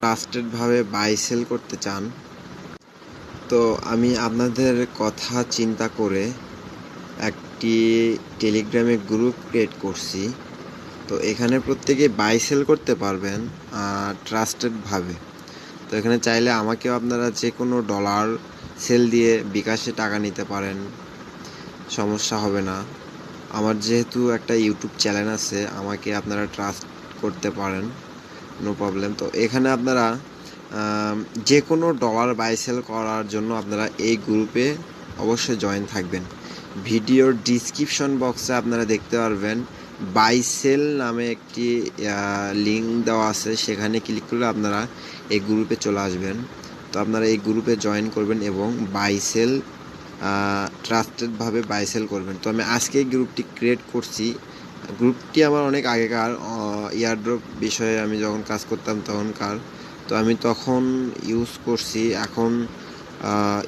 Trusted ভাবে buy sell করতে চান, তো আমি আপনাদের কথা চিন্তা করে একটি টেলিগ্রামে গ্রুপ ক্রিয়েট করছি। তো এখানে প্রত্যেকে বাই সেল করতে পারবেন ট্রাস্টেড ভাবে। তো এখানে চাইলে আমাকেও আপনারা যে কোনো ডলার সেল দিয়ে বিকাশে টাকা নিতে পারেন, সমস্যা হবে না। আমার যেহেতু একটা ইউটিউব চ্যানেল আছে, আমাকে আপনারা ট্রাস্ট করতে পারেন, নো প্রবলেম। তো এখানে আপনারা যে কোনো ডলার বাই সেল করার জন্য আপনারা এই গ্রুপে অবশ্যই জয়েন থাকবেন। ভিডিওর ডিসক্রিপশন বক্সে আপনারা দেখতে পারবেন বাই সেল নামে একটি লিঙ্ক দেওয়া আছে, সেখানে ক্লিক করলে আপনারা এই গ্রুপে চলে আসবেন। তো আপনারা এই গ্রুপে জয়েন করবেন এবং বাই সেল ট্রাস্টেডভাবে বাই সেল করবেন। তো আমি আজকে এই গ্রুপটি ক্রিয়েট করছি। গ্রুপটি আমার অনেক আগেকার, ইয়ারড্রপ বিষয়ে আমি যখন কাজ করতাম তখনকার। তো আমি তখন ইউজ করছি, এখন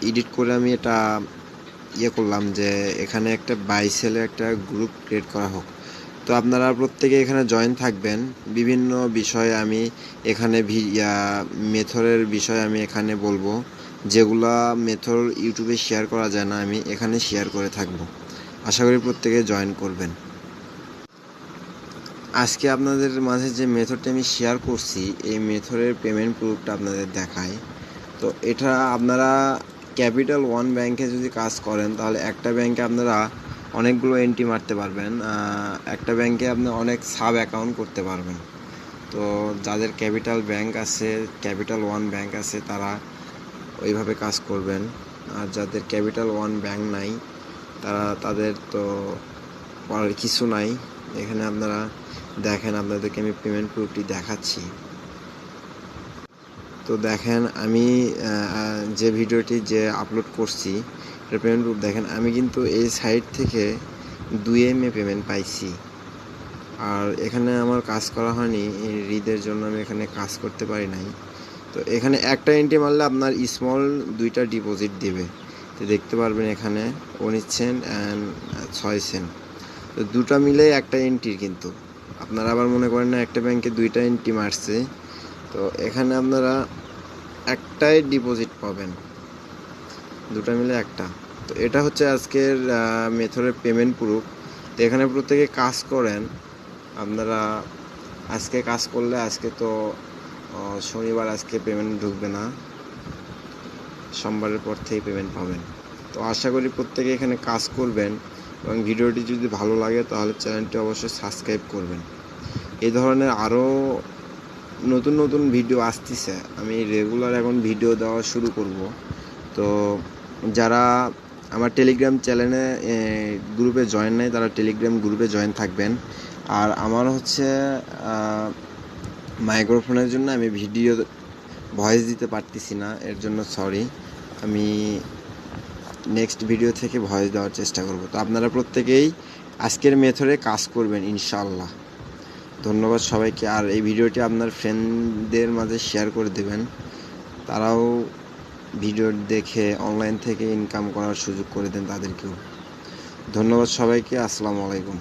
এডিট করে আমি এটা করলাম যে এখানে একটা বাই সেলে একটা গ্রুপ ক্রিয়েট করা হোক। তো আপনারা প্রত্যেকে এখানে জয়েন থাকবেন। বিভিন্ন বিষয়ে আমি এখানে মেথডের বিষয়ে আমি এখানে বলবো, যেগুলা মেথড ইউটিউবে শেয়ার করা যায় না, আমি এখানে শেয়ার করে থাকবো। আশা করি প্রত্যেকে জয়েন করবেন। আজকে আপনাদের মাঝে যে মেথডটি আমি শেয়ার করছি, এই মেথডের পেমেন্ট প্রুফটা আপনাদের দেখায়। তো এটা আপনারা ক্যাপিটাল ওয়ান ব্যাংকে যদি কাজ করেন, তাহলে একটা ব্যাংকে আপনারা অনেকগুলো এন্ট্রি মারতে পারবেন, একটা ব্যাংকে আপনি অনেক সাব অ্যাকাউন্ট করতে পারবেন। তো যাদের ক্যাপিটাল ব্যাংক আছে, ক্যাপিটাল ওয়ান ব্যাংক আছে, তারা ওইভাবে কাজ করবেন। আর যাদের ক্যাপিটাল ওয়ান ব্যাংক নাই, তাদের তো করার কিছু নাই। এখানে আপনারা দেখেন, আপনাদেরকে আমি পেমেন্ট প্রুফটি দেখাচ্ছি। তো দেখেন, আমি যে ভিডিওটি যে আপলোড করছি এর পেমেন্ট প্রুফ দেখেন। আমি কিন্তু এই সাইট থেকে 2 MA পেমেন্ট পাইছি। আর এখানে আমার কাজ করা হয়নি, ঈদের জন্য আমি এখানে কাজ করতে পারি নাই। তো এখানে একটা এন্ট্রি মারলে আপনার স্মল 2টা ডিপোজিট দেবে। তো দেখতে পারবেন এখানে 19 সেন্ট অ্যান্ড 6 সেন্ট। তো দুটা মিলে একটা এন্ট্রি, কিন্তু আপনারা আবার মনে করেন না একটা ব্যাংকে 2টা এন্ট্রি মারছে। তো এখানে আপনারা একটাই ডিপোজিট পাবেন, দুটা মিলে একটা। তো এটা হচ্ছে আজকের মেথডের পেমেন্ট প্রুফ। তো এখানে প্রত্যেকে কাজ করেন। আপনারা আজকে কাজ করলে, আজকে তো শনিবার, আজকে পেমেন্ট ঢুকবে না, সোমবারের পর থেকে পেমেন্ট পাবেন। তো আশা করি প্রত্যেকে এখানে কাজ করবেন, এবং ভিডিওটি যদি ভালো লাগে তাহলে চ্যানেলটি অবশ্যই সাবস্ক্রাইব করবেন। এই ধরনের আরও নতুন নতুন ভিডিও আসতেছে, আমি রেগুলার এখন ভিডিও দেওয়া শুরু করব। তো যারা আমার টেলিগ্রাম চ্যানেলে গ্রুপে জয়েন নেই, তারা টেলিগ্রাম গ্রুপে জয়েন থাকবেন। আর আমার হচ্ছে মাইক্রোফোনের জন্য আমি ভিডিও ভয়েস দিতে পারতেছি না, এর জন্য সরি। আমি নেক্সট ভিডিও থেকে ভয়েস দেওয়ার চেষ্টা করব। তো আপনারা প্রত্যেকেই আজকের মেথডে কাজ করবেন ইনশাআল্লাহ। ধন্যবাদ সবাইকে। আর এই ভিডিওটি আপনার ফ্রেন্ডদের মাঝে শেয়ার করে দেবেন, তারাও ভিডিও দেখে অনলাইন থেকে ইনকাম করার সুযোগ করে দেন তাদেরকেও। ধন্যবাদ সবাইকে। আসসালামু আলাইকুম।